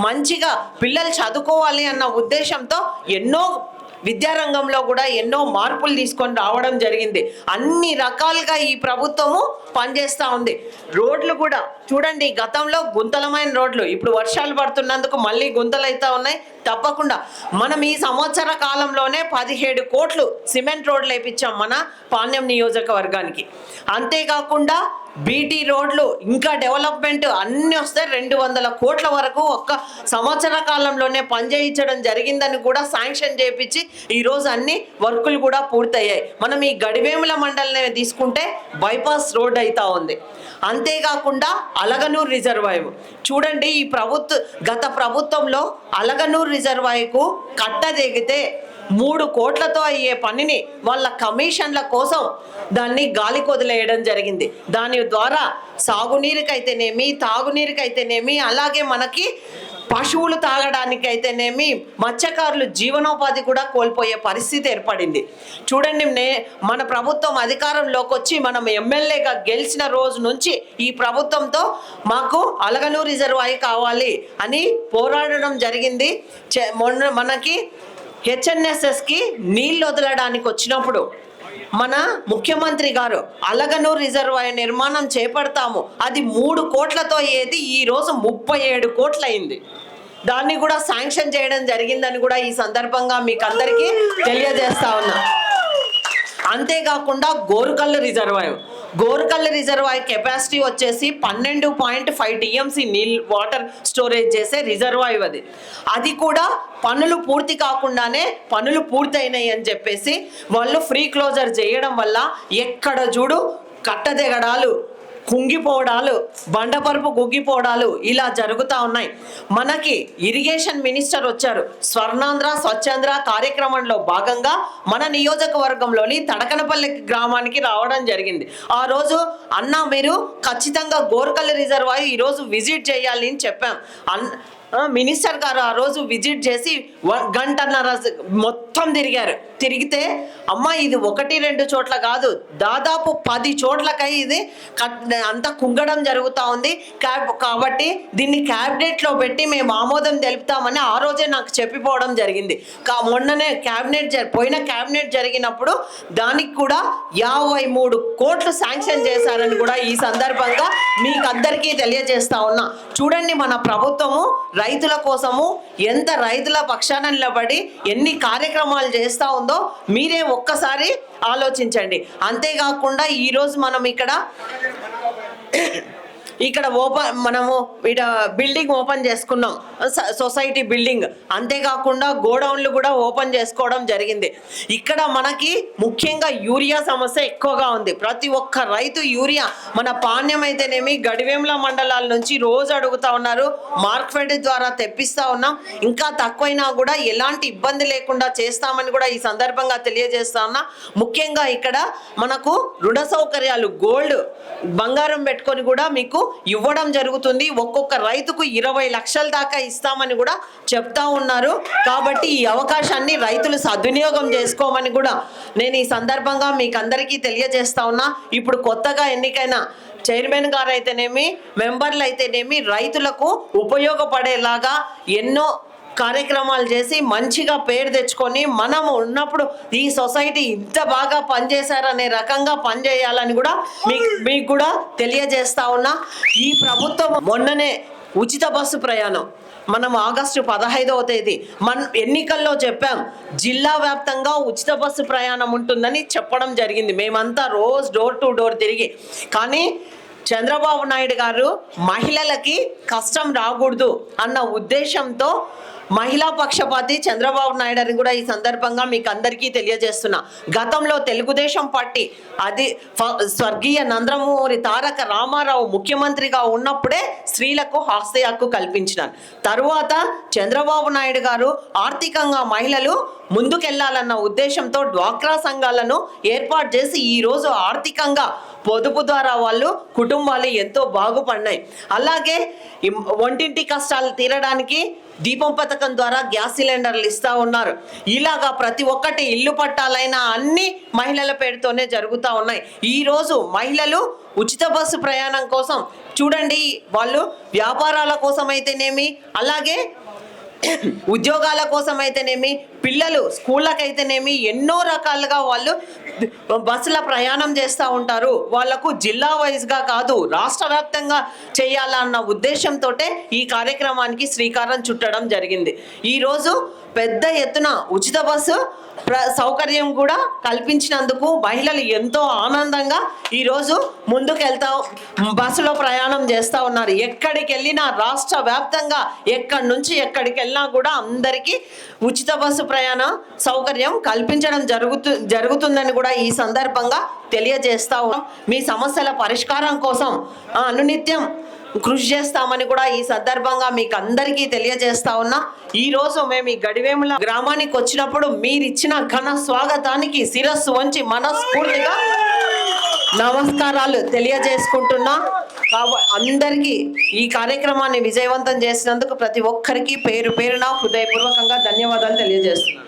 మంచిగా పిల్లలు చదువుకోవాలి అన్న ఉద్దేశంతో ఎన్నో విద్యారంగంలో కూడా ఎన్నో మార్పులు తీసుకొని రావడం జరిగింది. అన్ని రకాలుగా ఈ ప్రభుత్వము పనిచేస్తూ ఉంది. రోడ్లు కూడా చూడండి, గతంలో గుంతలమైన రోడ్లు, ఇప్పుడు వర్షాలు పడుతున్నందుకు మళ్ళీ గుంతలు అవుతా ఉన్నాయి. తప్పకుండా మనం ఈ సంవత్సర కాలంలోనే 17 కోట్లు సిమెంట్ రోడ్లు వేయించాం మన పాణ్యం నియోజకవర్గానికి. అంతేకాకుండా బీటీ రోడ్లు ఇంకా డెవలప్మెంట్ అన్నీ వస్తే 200 కోట్ల వరకు ఒక్క సంవత్సర కాలంలోనే పనిచేయించడం జరిగిందని కూడా శాంక్షన్ చేయించి ఈరోజు అన్ని వర్కులు కూడా పూర్తయ్యాయి. మనం ఈ గడివేముల మండలిని తీసుకుంటే బైపాస్ రోడ్ అవుతా ఉంది. అంతేకాకుండా అలగనూరు రిజర్వాయర్ చూడండి, ఈ గత ప్రభుత్వంలో అలగనూరు రిజర్వాయర్కు కట్ట దిగితే 3 కోట్లతో అయ్యే పనిని వాళ్ళ కమిషన్ల కోసం దాన్ని గాలికి వదిలేయడం జరిగింది. దాని ద్వారా సాగునీరుకైతేనేమి, తాగునీరుకైతేనేమి, అలాగే మనకి పశువులు తాగడానికైతేనేమి, మత్స్యకారులు జీవనోపాధి కూడా కోల్పోయే పరిస్థితి ఏర్పడింది. చూడండి, మన ప్రభుత్వం అధికారంలోకి వచ్చి మనం ఎమ్మెల్యేగా గెలిచిన రోజు నుంచి ఈ ప్రభుత్వంతో మాకు అలగనూరు రిజర్వాయర్ కావాలి అని పోరాడడం జరిగింది. మనకి హెచ్ఎన్ఎస్ఎస్కి నీళ్ళు వదలడానికి వచ్చినప్పుడు మన ముఖ్యమంత్రి గారు అలగనూరు రిజర్వాయర్ నిర్మాణం చేపడతాము, అది 3 కోట్లతో అయ్యేది ఈరోజు 37 కోట్లు అయింది. దాన్ని కూడా శాంక్షన్ చేయడం జరిగిందని కూడా ఈ సందర్భంగా మీకు అందరికీ తెలియజేస్తా ఉన్నా. అంతేకాకుండా గోరుకల్లు రిజర్వాయర్ కెపాసిటీ వచ్చేసి 12.5 టీఎంసీ వాటర్ స్టోరేజ్ చేసే రిజర్వాయర్ అది కూడా పనులు పూర్తి కాకుండానే పనులు పూర్తయినాయి అని చెప్పేసి వాళ్ళు ఫ్రీ క్లోజర్ చేయడం వల్ల ఎక్కడ చూడు కట్టదెగడాలు, కుంగిపోవడాలు, బండపరుపు గుగ్గిపోవడాలు ఇలా జరుగుతూ ఉన్నాయి. మనకి ఇరిగేషన్ మినిస్టర్ వచ్చారు. స్వర్ణాంధ్ర స్వచ్ఛాంధ్ర కార్యక్రమంలో భాగంగా మన నియోజకవర్గంలోని తడకనపల్లి గ్రామానికి రావడం జరిగింది. ఆ రోజు అన్న మీరు ఖచ్చితంగా గోరుకల్లు రిజర్వాయర్ ఈరోజు విజిట్ చేయాలి అని చెప్పాం. మినిస్టర్ గారు ఆ రోజు విజిట్ చేసి 1 గంటన్నర మొత్తం తిరిగితే అమ్మ ఇది 1-2 చోట్ల కాదు, దాదాపు 10 చోట్లకై ఇది అంతా కుంగడం జరుగుతూ ఉంది. కాబట్టి దీన్ని క్యాబినెట్లో పెట్టి మేము ఆమోదం తెలుపుతామని ఆ రోజే నాకు చెప్పిపోవడం జరిగింది. మొన్ననే పోయిన క్యాబినెట్ జరిగినప్పుడు దానికి కూడా 53 కోట్లు శాంక్షన్ చేశారని కూడా ఈ సందర్భంగా మీకు అందరికీ తెలియజేస్తా ఉన్నా. చూడండి, మన ప్రభుత్వము రైతుల కోసము ఎంత రైతుల పక్షాన నిలబడి ఎన్ని కార్యక్రమాలు చేస్తూ ఉందో మీరే ఒక్కసారి ఆలోచించండి. అంతేకాకుండా ఈరోజు మనం ఇక్కడ మనము బిల్డింగ్ ఓపెన్ చేసుకున్నాం, సొసైటీ బిల్డింగ్. అంతేకాకుండా గోడౌన్లు కూడా ఓపెన్ చేసుకోవడం జరిగింది. ఇక్కడ మనకి ముఖ్యంగా యూరియా సమస్య ఎక్కువగా ఉంది. ప్రతి ఒక్క రైతు యూరియా మన పాణ్యం అయితేనేమి గడివేముల మండలాల నుంచి రోజు అడుగుతా ఉన్నారు. మార్కెట్ ద్వారా తెప్పిస్తా ఉన్నాం. ఇంకా తక్కువైనా కూడా ఎలాంటి ఇబ్బంది లేకుండా చేస్తామని కూడా ఈ సందర్భంగా తెలియజేస్తా ఉన్నా. ముఖ్యంగా ఇక్కడ మనకు రుణ సౌకర్యాలు, గోల్డ్ బంగారం పెట్టుకొని కూడా మీకు ఇవ్వడం జరుగుతుంది. ఒక్కొక్క రైతుకు 20 లక్షల దాకా ఇస్తామని కూడా చెప్తా ఉన్నారు. కాబట్టి ఈ అవకాశాన్ని రైతులు సద్వినియోగం చేసుకోమని కూడా నేను ఈ సందర్భంగా మీకు అందరికీ తెలియజేస్తా ఉన్నా. ఇప్పుడు కొత్తగా ఎన్నికైన చైర్మన్ గారు అయితేనేమి, మెంబర్లు అయితేనేమి రైతులకు ఉపయోగపడేలాగా ఎన్నో కార్యక్రమాలు చేసి మంచిగా పేరు తెచ్చుకొని మనము ఉన్నప్పుడు ఈ సొసైటీ ఇంత బాగా పనిచేశారనే రకంగా పనిచేయాలని కూడా మీకు కూడా తెలియజేస్తా ఉన్నా. ఈ ప్రభుత్వం మొన్ననే ఉచిత బస్సు ప్రయాణం మనం ఆగస్టు 15వ తేదీ ఎన్నికల్లో చెప్పాం, జిల్లా వ్యాప్తంగా ఉచిత బస్సు ప్రయాణం ఉంటుందని చెప్పడం జరిగింది. మేమంతా రోజు డోర్ టు డోర్ తిరిగి, కానీ చంద్రబాబు నాయుడు గారు మహిళలకి కష్టం రాకూడదు అన్న ఉద్దేశంతో మహిళా పక్షపాతి చంద్రబాబు నాయుడు అని కూడా ఈ సందర్భంగా మీకు అందరికీ తెలియజేస్తున్నా. గతంలో తెలుగుదేశం పార్టీ స్వర్గీయ నందమూరి తారక రామారావు ముఖ్యమంత్రిగా ఉన్నప్పుడే స్త్రీలకు ఆస్తి హక్కు కల్పించినారు. తరువాత చంద్రబాబు నాయుడు గారు ఆర్థికంగా మహిళలు ముందుకెళ్లాలన్న ఉద్దేశంతో డ్వాక్రా సంఘాలను ఏర్పాటు చేసి ఈరోజు ఆర్థికంగా పొదుపు ద్వారా వాళ్ళు కుటుంబాలు ఎంతో బాగుపడినాయి. అలాగే వంటింటి కష్టాలు తీరడానికి దీపం పథకం పథకం ద్వారా గ్యాస్ సిలిండర్లు ఇస్తా ఉన్నారు. ఇలాగా ప్రతి ఒక్కటి ఇల్లు పట్టాలైనా అన్ని మహిళల పేరుతోనే జరుగుతూ ఉన్నాయి. ఈరోజు మహిళలు ఉచిత బస్సు ప్రయాణం కోసం చూడండి, వాళ్ళు వ్యాపారాల కోసం అయితేనేమి, అలాగే ఉద్యోగాల కోసం అయితేనేమి, పిల్లలు స్కూళ్ళకైతేనేమి ఎన్నో రకాలుగా వాళ్ళు బస్సుల ప్రయాణం చేస్తూ ఉంటారు. వాళ్లకు జిల్లా వైజ్గా కాదు, రాష్ట్ర వ్యాప్తంగా చేయాలన్న ఉద్దేశంతో ఈ కార్యక్రమానికి శ్రీకారం చుట్టడం జరిగింది. ఈరోజు పెద్ద ఎత్తున ఉచిత బస్సు సౌకర్యం కూడా కల్పించినందుకు మహిళలు ఎంతో ఆనందంగా ఈరోజు ముందుకెళ్తా బస్సులో ప్రయాణం చేస్తూ ఉన్నారు. ఎక్కడికి వెళ్ళినా రాష్ట్ర వ్యాప్తంగా ఎక్కడి నుంచి ఎక్కడికి వెళ్ళినా కూడా అందరికీ ఉచిత బస్సు ప్రయాణ సౌకర్యం కల్పించడం జరుగుతుందని కూడా ఈ సందర్భంగా తెలియజేస్తా ఉన్నాం. మీ సమస్యల పరిష్కారం కోసం అనునిత్యం కృషి చేస్తామని కూడా ఈ సందర్భంగా మీకు అందరికీ తెలియజేస్తా ఉన్నా. ఈరోజు మేము ఈ గడివేముల గ్రామానికి వచ్చినప్పుడు మీరిచ్చిన ఘన స్వాగతానికి శిరస్సు వంచి మనస్ఫూర్తిగా నమస్కారాలు తెలియజేసుకుంటున్నా. అందరికీ ఈ కార్యక్రమాన్ని విజయవంతం చేసినందుకు ప్రతి ఒక్కరికి పేరు పేరున హృదయపూర్వకంగా ధన్యవాదాలు తెలియజేస్తున్నాను.